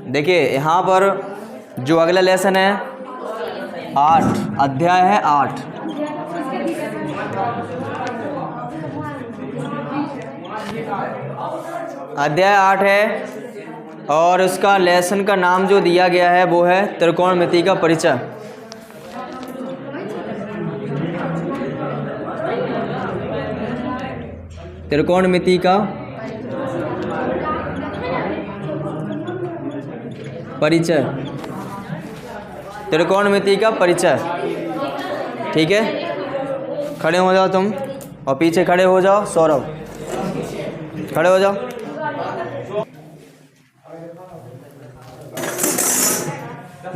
देखिए यहाँ पर जो अगला लेसन है 8, अध्याय है 8। अध्याय 8 है और उसका लेसन का नाम जो दिया गया है वो है त्रिकोणमिति का परिचय। त्रिकोणमिति का परिचय, त्रिकोणमिति का परिचय। ठीक है, खड़े हो जाओ तुम और पीछे खड़े हो जाओ सौरभ, खड़े हो जाओ।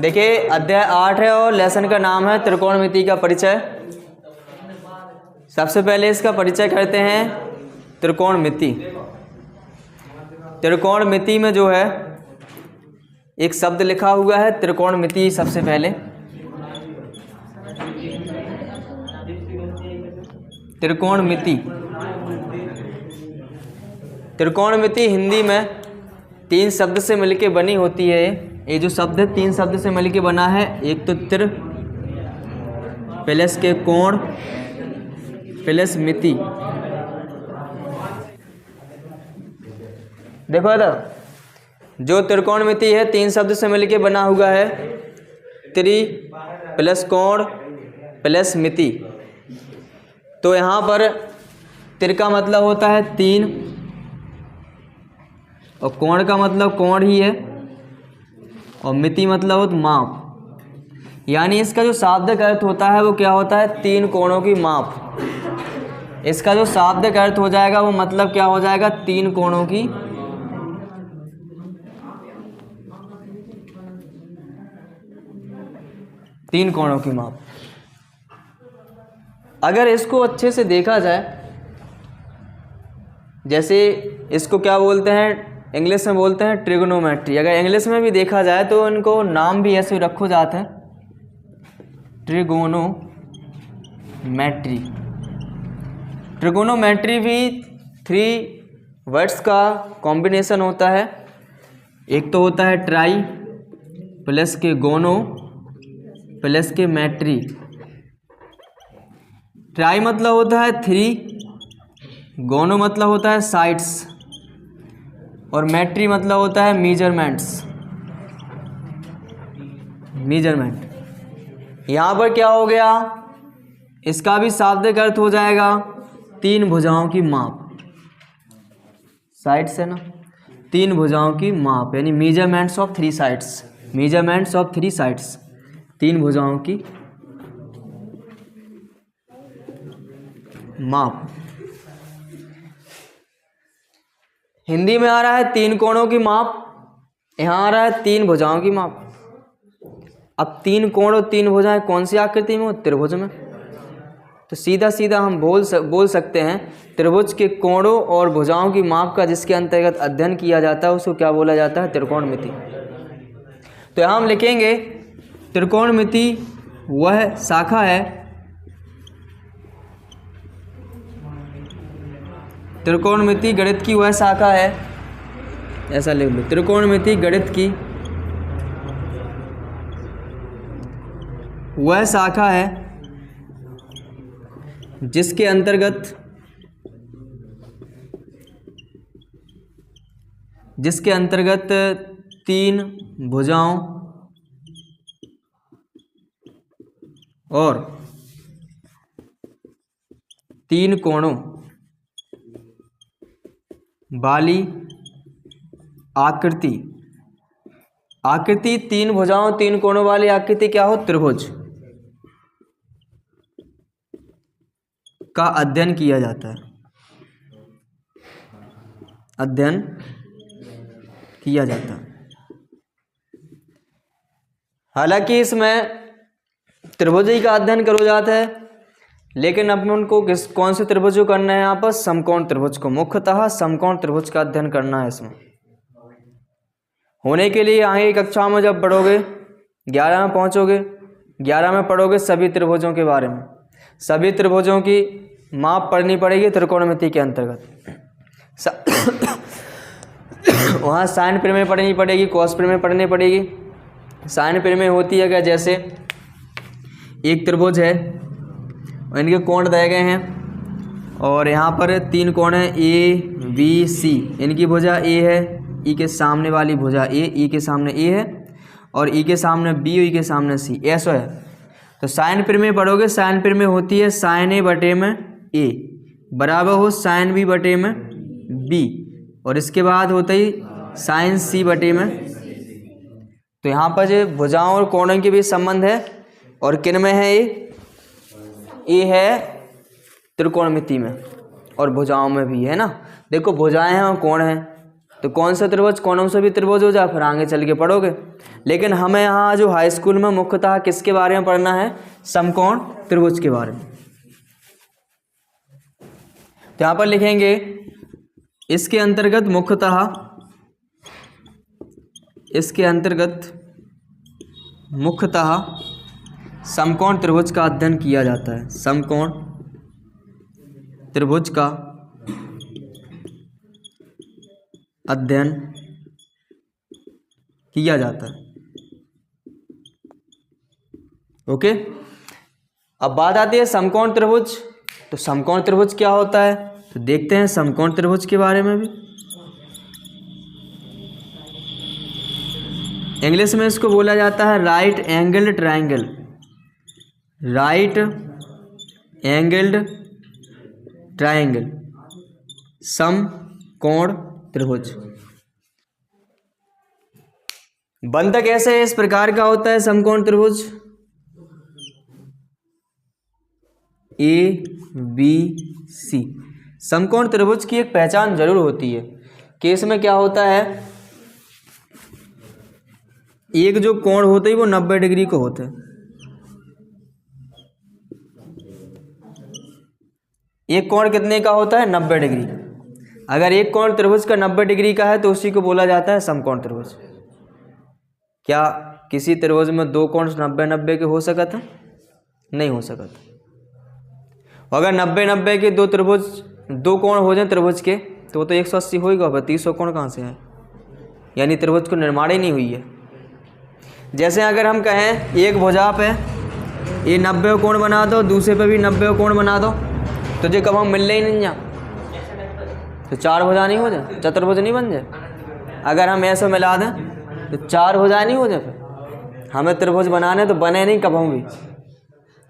देखिए अध्याय 8 है और लेसन का नाम है त्रिकोणमिति का परिचय। सबसे पहले इसका परिचय करते हैं त्रिकोणमिति। त्रिकोणमिति में जो है एक शब्द लिखा हुआ है त्रिकोणमिति। सबसे पहले त्रिकोणमिति, त्रिकोणमिति हिंदी में 3 शब्द से मिलके बनी होती है। ये जो शब्द है 3 शब्द से मिलके बना है। एक तो तिर प्लस के कोण प्लस मिति। देखो तो जो त्रिकोणमिति है 3 शब्द से मिलके बना हुआ है। त्रि प्लस कोण प्लस मिति। तो यहाँ पर तिर का मतलब होता है 3 और कोण का मतलब कोण ही है और मिति मतलब हो माप। यानी इसका जो शाब्दिक अर्थ होता है वो क्या होता है? 3 कोणों की माप। इसका जो शाब्दिक अर्थ हो जाएगा वो मतलब क्या हो जाएगा? 3 कोणों की माप। अगर इसको अच्छे से देखा जाए, जैसे इसको क्या बोलते हैं, इंग्लिश में बोलते हैं ट्रिगोनोमेट्री। अगर इंग्लिश में भी देखा जाए तो इनको नाम भी ऐसे रखो जाते हैं, ट्रिगोनोमेट्री। ट्रिगोनोमेट्री भी 3 वर्ड्स का कॉम्बिनेशन होता है। एक तो होता है ट्राई प्लस के गोनो प्लस के मैट्री। ट्राई मतलब होता है 3, गोनो मतलब होता है साइड्स और मैट्री मतलब होता है मेजरमेंट। यहाँ पर क्या हो गया? इसका भी शाब्दिक अर्थ हो जाएगा 3 भुजाओं की माप। साइड से ना 3 भुजाओं की माप, यानी measurements of 3 sides. Measurements of 3 sides, 3 भुजाओं की माप। हिंदी में आ रहा है 3 कोणों की माप, यहाँ आ रहा है 3 भुजाओं की माप। अब 3 कोण और 3 भुजाएं कौन सी आकृति में? त्रिभुज में। तो सीधा सीधा हम बोल सकते हैं त्रिभुज के कोणों और भुजाओं की माप का जिसके अंतर्गत अध्ययन किया जाता है उसको क्या बोला जाता है? त्रिकोणमिति। तो यहाँ हम लिखेंगे त्रिकोणमिति वह शाखा है, त्रिकोणमिति गणित की वह शाखा है, ऐसा लिख लो, त्रिकोणमिति गणित की वह शाखा है जिसके अंतर्गत 3 भुजाओं और 3 कोणों वाली आकृति 3 भुजाओं 3 कोणों वाली आकृति क्या हो? त्रिभुज का अध्ययन किया जाता है, अध्ययन किया जाता है। हालांकि इसमें त्रिभुज ही का अध्ययन करो जाता है, लेकिन अपन उनको कौन से त्रिभुज को करना है? यहाँ पर समकोण त्रिभुज को, मुख्यतः समकोण त्रिभुज का अध्ययन करना है। इसमें होने के लिए आगे कक्षा में जब पढ़ोगे 11 में पहुँचोगे, 11 में पढ़ोगे सभी त्रिभुजों के बारे में। सभी त्रिभुजों की माप पढ़नी पड़ेगी त्रिकोणमिति के अंतर्गत। वहाँ साइन प्रमेय पढ़नी पड़ेगी, कॉस प्रमेय पढ़नी पड़ेगी। साइन प्रमेय होती है क्या, जैसे एक त्रिभुज है, इनके कोण दिए गए हैं और यहाँ पर 3 कोण हैं ए बी सी। इनकी भुजा ए है, ई के सामने वाली भुजा ए, ई के सामने ए है और ई के सामने बी, ई के सामने सी, ऐसा है। तो साइन प्रमेय पढ़ोगे, साइन प्रमेय होती है साइन ए बटे में ए बराबर हो साइन बी बटे में बी, और इसके बाद होता ही साइन सी बटे में। तो यहाँ पर जो भुजाओं और कोणों के बीच संबंध है, और किन में है ये है त्रिकोणमिति में और भुजाओं में भी है ना। देखो भुजाएं हैं और कोण हैं, तो कौन सा त्रिभुज कोणों से भी त्रिभुज हो जाए, फिर आगे चल के पढ़ोगे। लेकिन हमें यहाँ जो हाई स्कूल में मुख्यतः किसके बारे में पढ़ना है, समकोण त्रिभुज के बारे में। तो यहाँ पर लिखेंगे इसके अंतर्गत मुख्यतः समकोण त्रिभुज का अध्ययन किया जाता है। समकोण त्रिभुज का अध्ययन किया जाता है। ओके, अब बात आती है समकोण त्रिभुज। तो समकोण त्रिभुज क्या होता है, तो देखते हैं समकोण त्रिभुज के बारे में भी। इंग्लिश में इसको बोला जाता है right angled triangle. Right angled triangle, समकोण त्रिभुज। बनता कैसे इस प्रकार का होता है समकोण त्रिभुज, ए बी सी। समकोण त्रिभुज की एक पहचान जरूर होती है कि इसमें क्या होता है, एक जो कोण होता है वो 90 डिग्री का होता है। एक कोण कितने का होता है, 90 डिग्री। अगर एक कोण त्रिभुज का 90 डिग्री का है तो उसी को बोला जाता है समकोण त्रिभुज। क्या किसी त्रिभुज में दो कोण 90-90 के हो सका था, नहीं हो सका था। अगर 90-90 के दो कोण हो जाए त्रिभुज के तो वो तो 180 होगा, 300 कोण कहाँ से है, यानी त्रिभुज को निर्माण ही नहीं हुई है। जैसे अगर हम कहें एक भुजा पे ये 90 कोण बना दो, दूसरे पे भी 90 कोण बना दो, तो जो कब हम मिलने ही नहीं जा, तो 4 भुजा नहीं हो जाए, चतुर्भुज नहीं बन जाए। अगर हम ऐसे मिला दें तो 4 भुजा नहीं हो जाए। फिर हमें त्रिभुज बनाने तो बने नहीं, कब भी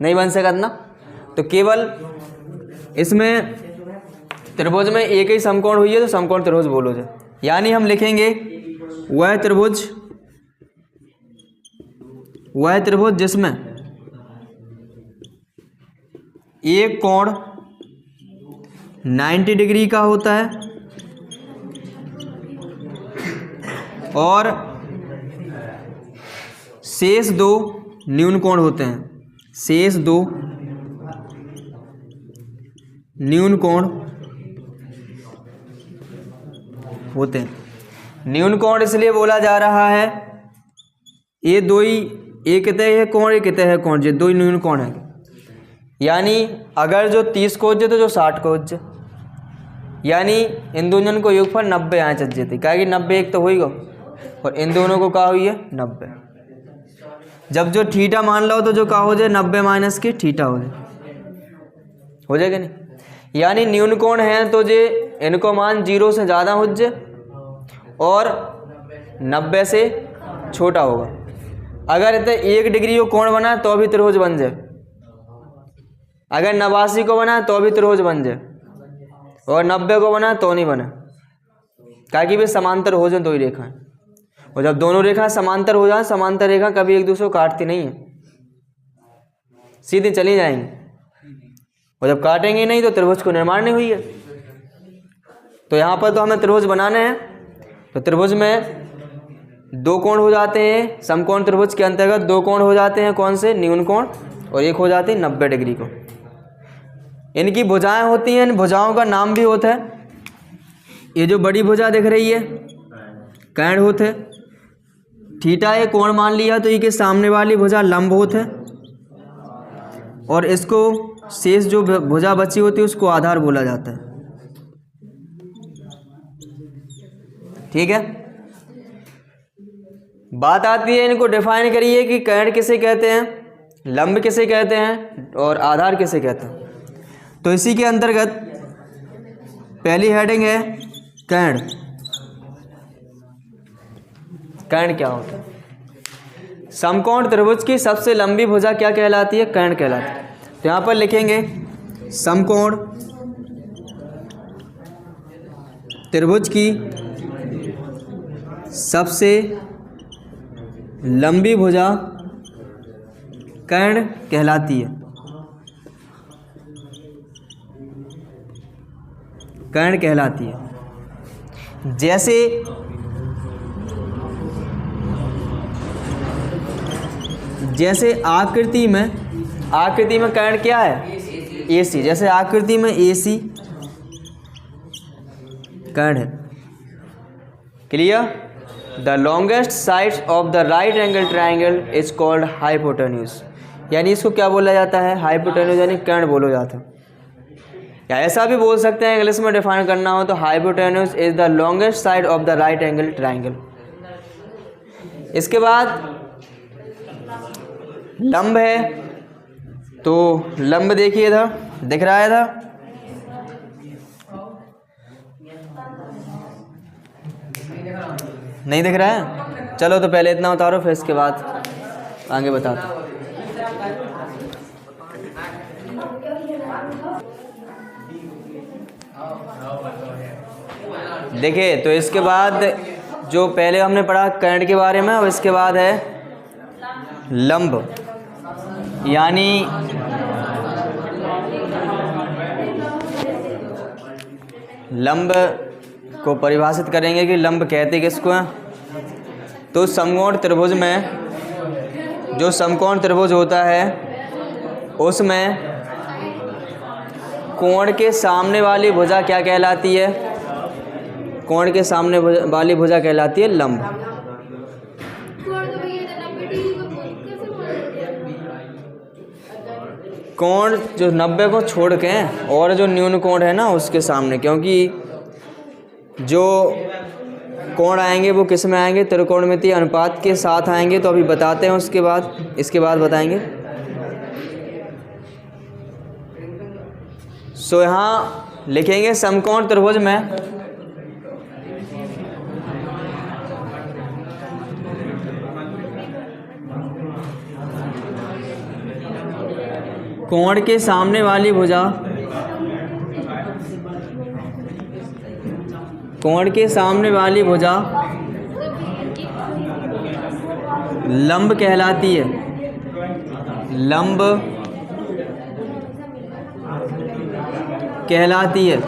नहीं बन सकता ना। तो केवल इसमें त्रिभुज में एक ही समकोण हुई है तो समकोण त्रिभुज बोलो जाए। यानी हम लिखेंगे वह त्रिभुज जिसमें एक कोण 90 डिग्री का होता है और शेष 2 न्यून कोण होते हैं। शेष 2 न्यून कोण होते हैं। न्यून कोण इसलिए बोला जा रहा है, ये दो ही, एक कितने है कोण, एक कितने है कोण, ये 2 ही न्यून कोण है। यानी अगर जो 30 को हो तो जो 60 को हो, यानी इन दोनों को योगफल 90 यहाँ चल जाती, क्या कि 90 एक तो होगा और इन दोनों को क्या हुई है 90। जब जो थीटा मान लो तो जो क्या हो जाए 90 माइनस के थीटा हो जाएगा नहीं। यानी न्यून कोण है तो जे इनको मान 0 से ज़्यादा हो जाए और 90 से छोटा होगा। अगर इतने 1 डिग्री को कोण बना तो भी त्रिभुज बन जाए, अगर 89 को बना तो भी त्रिभुज बन जाए और 90 को बना तो नहीं बना, ताकि वे समांतर हो जाए दो ही रेखाएं। और जब दोनों रेखा समांतर हो जाए, समांतर रेखा कभी एक दूसरे को काटती नहीं है, सीधे चली जाएंगी, और जब काटेंगे नहीं तो त्रिभुज को निर्माण नहीं हुई है। तो यहाँ पर तो हमें त्रिभुज बनाने हैं, तो त्रिभुज में 2 कोण हो जाते हैं। समकोण त्रिभुज के अंतर्गत 2 कोण हो जाते हैं, कौन से, न्यून कोण, और एक हो जाती है 90 डिग्री को। इनकी भुजाएं होती हैं, इन भुजाओं का नाम भी होता है। ये जो बड़ी भुजा दिख रही है कैंड होते, थीटा ये कोण मान लिया तो ये के सामने वाली भुजा लंब होते है, और इसको शेष जो भुजा बची होती है उसको आधार बोला जाता है। ठीक है। बात आती है, इनको डिफाइन करिए कि कर्ण किसे कहते हैं, लंब किसे कहते हैं और आधार किसे कहते हैं। तो इसी के अंतर्गत पहली हेडिंग है कर्ण। कर्ण क्या होता है? समकोण त्रिभुज की सबसे लंबी भुजा क्या कहलाती है? कर्ण कहलाती है। तो यहां पर लिखेंगे समकोण त्रिभुज की सबसे लंबी भुजा कर्ण कहलाती है। कर्ण कहलाती है। जैसे आकृति में कर्ण क्या है? AC। जैसे आकृति में AC कर्ण है। Clear? The longest sides of the right angle triangle is called hypotenuse. यानी इसको क्या बोला जाता है? हाइपोटेन्यूज, यानी कर्ण बोला जाता है। या ऐसा भी बोल सकते हैं, इंग्लिश में डिफाइन करना हो तो hypotenuse is the longest side of the right angle triangle. इसके बाद लंब है, तो लंब देखिए इधर दिख रहा है, इधर नहीं दिख रहा है? चलो तो पहले इतना उतारो, फिर इसके बाद आगे बताता हूँ। देखिए, तो इसके बाद जो पहले हमने पढ़ा कर्ण के बारे में, अब इसके बाद है लंब। यानी लंब को परिभाषित करेंगे कि लंब कहते किसको हैं। तो समकोण त्रिभुज में, जो समकोण त्रिभुज होता है उसमें कोण के सामने वाली भुजा क्या कहलाती है? कोण के सामने वाली भुजा कहलाती है लंब। कोण जो 90 को छोड़ के और जो न्यून कोण है ना उसके सामने, क्योंकि जो कोण आएंगे वो किस में आएंगे? त्रिकोणमितीय अनुपात के साथ आएंगे। तो अभी बताते हैं, उसके बाद इसके बाद बताएंगे। सो यहाँ लिखेंगे समकोण त्रिभुज में कोण के सामने वाली भुजा, कोण के सामने वाली भुजा लंब कहलाती है। लंब कहलाती है।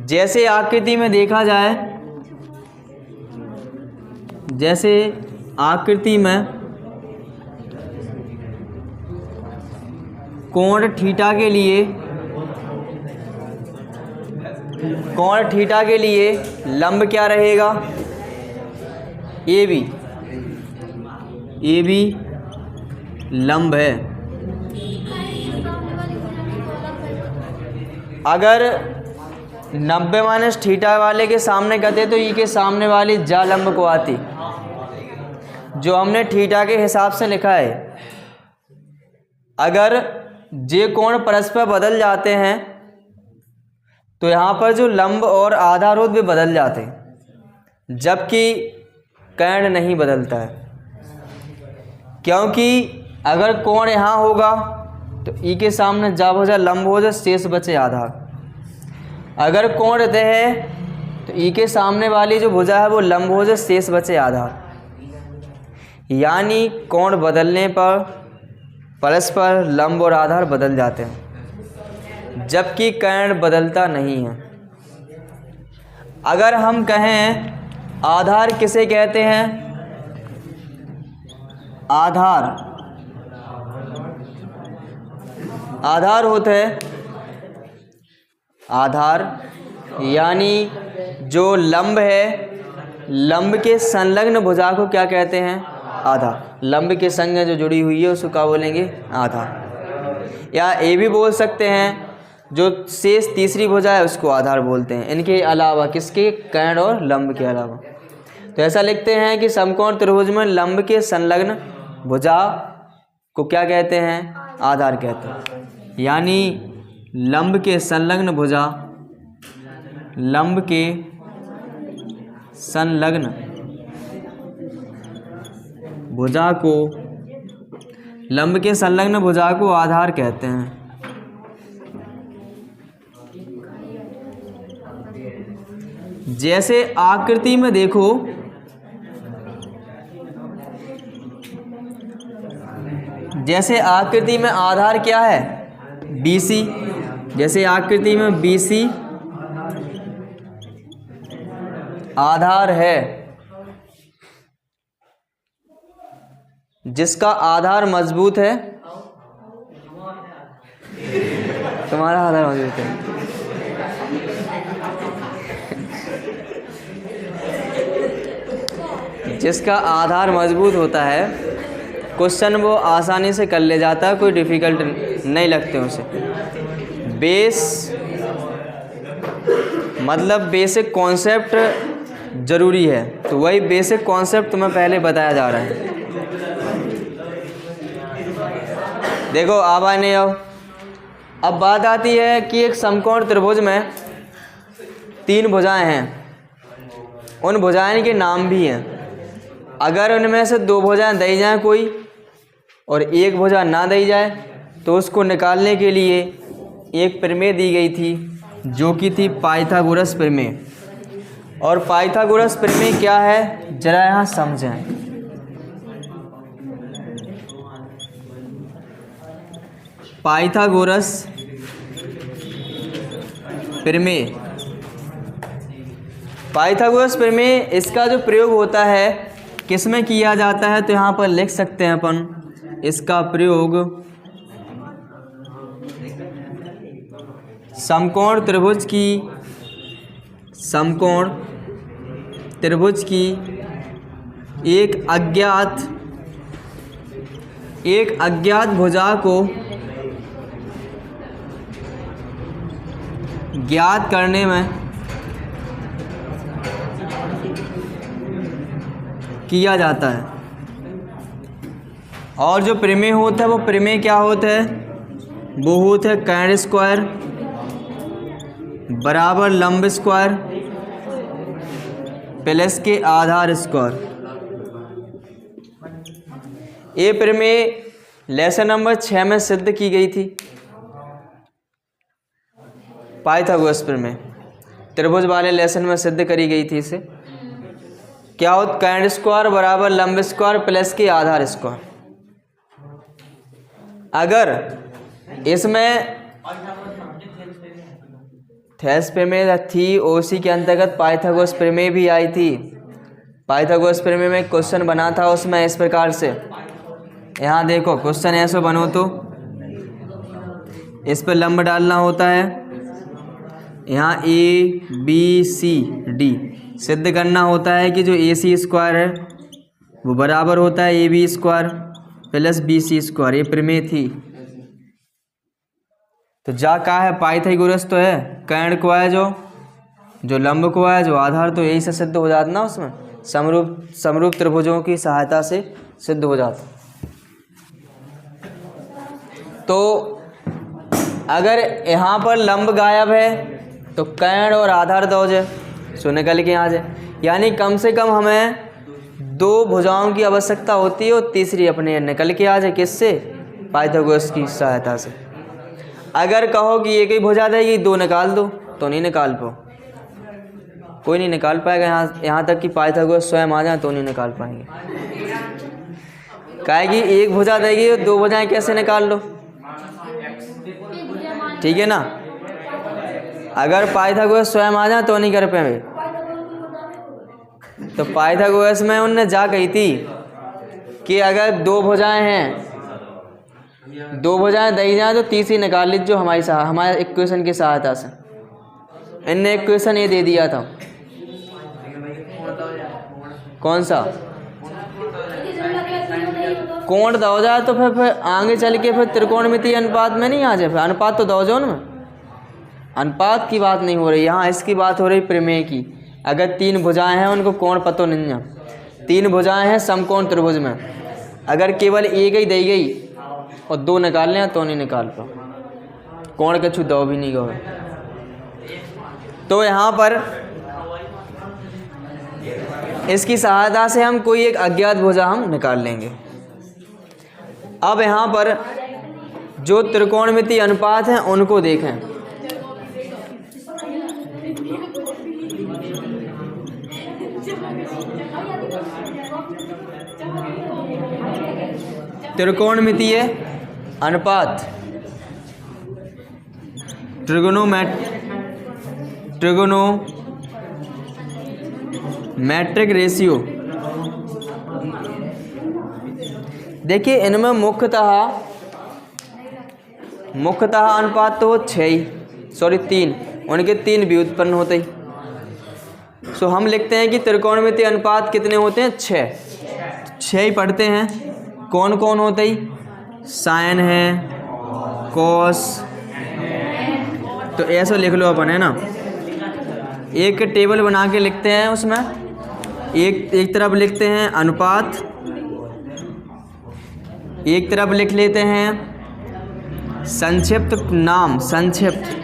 जैसे आकृति में देखा जाए, जैसे आकृति में कोण थीटा के लिए, कोण थीटा के लिए लंब क्या रहेगा? AB। AB लंब है। अगर 90 माइनस थीटा वाले के सामने कहते तो ई के सामने वाली जा लंब को आती, जो हमने थीटा के हिसाब से लिखा है। अगर जे कोण परस्पर बदल जाते हैं तो यहाँ पर जो लंब और आधारोध भी बदल जाते हैं, जबकि कर्ण नहीं बदलता है। क्योंकि अगर कोण यहाँ होगा तो ई के सामने जा भुजा लंब हो जाए, शेष बचे आधार। अगर कोण रहते है तो ई के सामने वाली जो भुजा है वो लंब हो जाए, शेष बचे आधार। यानी कोण बदलने पर परस्पर लंब और आधार बदल जाते हैं, जबकि कर्ण बदलता नहीं है। अगर हम कहें आधार किसे कहते हैं? आधार होते हैं, आधार यानी जो लंब है, लंब के संलग्न भुजा को क्या कहते हैं? आधार। लंब के संग जो जुड़ी हुई है उसको क्या बोलेंगे? आधार। या ये भी बोल सकते हैं जो शेष तीसरी भुजा है उसको आधार बोलते हैं, इनके अलावा, किसके, कर्ण और लंब के अलावा। तो ऐसा लिखते हैं कि समकोण त्रिभुज में लंब के संलग्न भुजा को क्या कहते हैं, आधार कहते हैं। यानी लंब के संलग्न भुजा, लंब के संलग्न भुजा को, लंब के संलग्न भुजा को आधार कहते हैं। जैसे आकृति में देखो, जैसे आकृति में आधार क्या है, BC। जैसे आकृति में BC आधार है, जिसका आधार मजबूत है, तुम्हारा आधार मजबूत है, जिसका आधार मजबूत होता है, क्वेश्चन वो आसानी से कर ले जाता है, कोई डिफ़िकल्ट नहीं लगते उसे। बेस मतलब बेसिक कॉन्सेप्ट ज़रूरी है, तो वही बेसिक कॉन्सेप्ट तुम्हें पहले बताया जा रहा है। देखो अब आने आओ, अब बात आती है कि एक समकोण त्रिभुज में 3 भुजाएं हैं, उन भुजाएं के नाम भी हैं। अगर उनमें से 2 भुजाएं दी जाएँ कोई और 1 भुजा ना दी जाए, तो उसको निकालने के लिए एक प्रमेय दी गई थी, जो कि थी पाइथागोरस प्रमेय। और पाइथागोरस प्रमेय क्या है जरा यहाँ समझें। पाइथागोरस प्रमेय, पाइथागोरस प्रमेय, इसका जो प्रयोग होता है किस में किया जाता है, तो यहाँ पर लिख सकते हैं अपन, इसका प्रयोग समकोण त्रिभुज की, समकोण त्रिभुज की एक अज्ञात भुजा को ज्ञात करने में किया जाता है। और जो प्रमेय होता है वो प्रमेय क्या होता है, वो होता है कर्ण स्क्वायर बराबर लंब स्क्वायर प्लस के आधार स्क्वायर। ये प्रमेय लेसन नंबर 6 में सिद्ध की गई थी। पाइथागोरस प्रमेय त्रिभुज वाले लेसन में सिद्ध करी गई थी। इसे क्या होता, कर्ण स्क्वायर बराबर लंब स्क्वायर प्लस के आधार स्क्वायर। अगर इसमें थेस प्रमेय थी, उसी के अंतर्गत पाइथागोरस प्रमेय भी आई थी। पाइथागोरस प्रमेय में क्वेश्चन बना था उसमें इस प्रकार से, यहाँ देखो क्वेश्चन ऐसे बनो तो इस पर लंब डालना होता है, यहाँ ABCD सिद्ध करना होता है कि जो AC स्क्वायर है वो बराबर होता है AB square plus BC square. ये प्रमेय थी। तो जा कहा है, पाइथागोरस तो है, कर्ण को है जो लंब को है, जो आधार, तो यही से सिद्ध हो जाता ना, उसमें समरूप त्रिभुजों की सहायता से सिद्ध हो जाता। तो अगर यहाँ पर लंब गायब है तो कर्ण और आधार दो जाए, सो निकल के आ जाए। यानी कम से कम हमें 2 भुजाओं की आवश्यकता होती है और तीसरी अपने निकल के आ जाए, किससे, पाइथागोरस की सहायता से। अगर कहो कि एक ही भुजा देगी 2 निकाल दो, तो नहीं निकाल पाओ, कोई नहीं निकाल पाएगा। यहाँ तक कि पाइथागोरस स्वयं आ जाए तो नहीं निकाल पाएंगे। कहेगी एक भुजा देगी तो 2 भुजाएं कैसे निकाल लो, ठीक है ना। अगर पाइथागोरस स्वयं आ जाए तो नहीं कर पाएंगे। तो पाइथागोरस में उनने जा कही थी कि अगर 2 भुजाएं हैं, 2 भुजाएं दी जाए तो तीसरी निकाल लीजिए, जो हमारे इक्वेशन की सहायता से। इनने इक्वेशन ये दे दिया था, कौन सा, कोण दो जाए तो फिर आगे चल के फिर त्रिकोणमितीय अनुपात में नहीं आ जाए, फिर अनुपात तो दो जाओ उनमें, अनुपात की बात नहीं हो रही यहाँ, इसकी बात हो रही प्रमेय की। अगर 3 भुजाएं हैं उनको कोण पतो नहीं है, 3 भुजाएं हैं समकोण त्रिभुज में, अगर केवल एक ही दी गई और 2 निकाल लें तो नहीं निकाल पाओ, कोण के छू दो भी नहीं गए। तो यहाँ पर इसकी सहायता से हम कोई एक अज्ञात भुजा हम निकाल लेंगे। अब यहाँ पर जो त्रिकोणमितीय अनुपात हैं उनको देखें। त्रिकोणमितीय अनुपात, ट्रिगोनोमेट्रिक रेशियो। देखिए इनमें मुख्यतः अनुपात तो 3, उनके 3 व्युत्पन्न होते ही। सो हम लिखते हैं कि त्रिकोणमितीय अनुपात कितने होते हैं? 6 ही पढ़ते हैं। कौन कौन होते ही? साइन है, कॉस, तो ऐसा लिख लो अपन, है ना। एक टेबल बना के लिखते हैं, उसमें एक तरफ लिखते हैं अनुपात, एक तरफ लिख लेते हैं संक्षिप्त नाम, संक्षिप्त।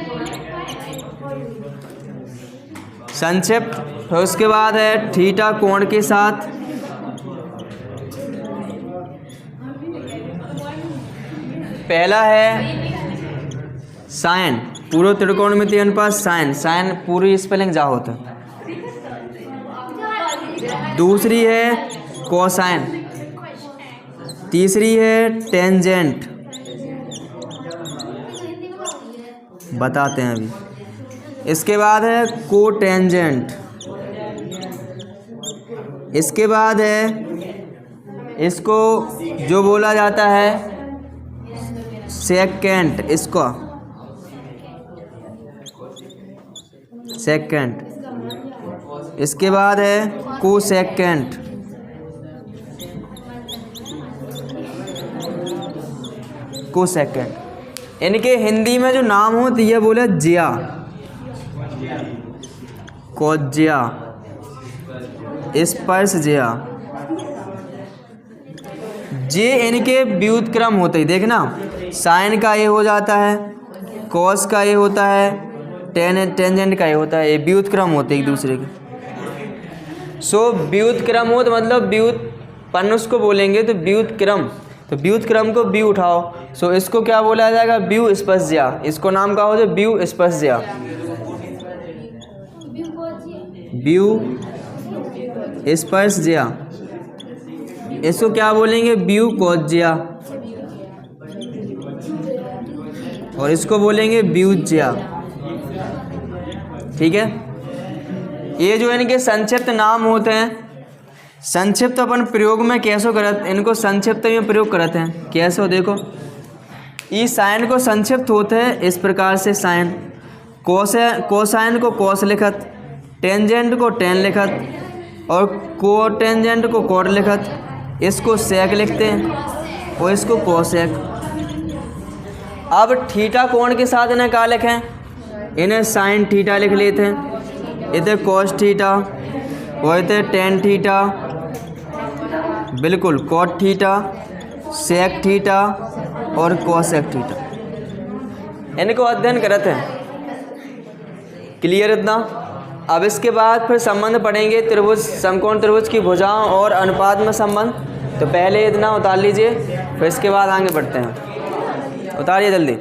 फिर उसके बाद है थीटा कोण के साथ, पहला है साइन, पूर्व त्रिकोणमितीय अनुपात साइन पूरी स्पेलिंग जा होता। दूसरी है कोसाइन, तीसरी है टेंजेंट, बताते हैं अभी। इसके बाद है कोटेंजेंट, इसके बाद है इसको जो बोला जाता है सेकेंट, इसको सेकेंट। इसके बाद है कोसेकेंट, इनके हिंदी में जो नाम होती है बोले ज्या, कोज्या, स्पर्श ज्या, जे इनके व्युत्क्रम होते ही। देखना साइन का ये हो जाता है, कॉस का ये होता है, टेंजेंट का ये होता है, ये व्युत्क्रम होते एक दूसरे के। सो व्युत्क्रम हो तो मतलब व्युत्पन्न उसको बोलेंगे, तो व्युत्क्रम, तो व्युत्क्रम को व्यू उठाओ। सो इसको क्या बोला जाएगा? व्यू स्पर्श ज्या, इसको नाम का हो जाए व्यू स्पर्श ज्या, व्यू स्पर्श ज्या। इसको क्या बोलेंगे? व्यू कोज्या, और इसको बोलेंगे व्युज्या। ठीक है, ये जो इनके संक्षिप्त नाम होते हैं, संक्षिप्त अपन प्रयोग में कैसे करते, इनको संक्षिप्त में प्रयोग करते हैं कैसे हो? देखो, ई साइन को संक्षिप्त होते हैं इस प्रकार से, साइन, कोसाइन को कॉस लिखत, टेंजेंट को टेन लिखत, और कोटेंजेंट को कोट लिखत, इसको सेक लिखते हैं और इसको कोसेक। अब थीटा कोण के साथ इन्हें क्या लिखें? इन्हें साइन थीटा लिख लेते हैं, इधर कॉस थीटा और इधर टेन थीटा, बिल्कुल कॉट थीटा, सेक थीटा और कोसेक थीटा। इनको अध्ययन करते हैं। क्लियर इतना? अब इसके बाद फिर संबंध पढ़ेंगे त्रिभुज, समकोण त्रिभुज की भुजाओं और अनुपात में संबंध। तो पहले इतना उतार लीजिए, फिर इसके बाद आगे बढ़ते हैं। उतारिए जल्दी।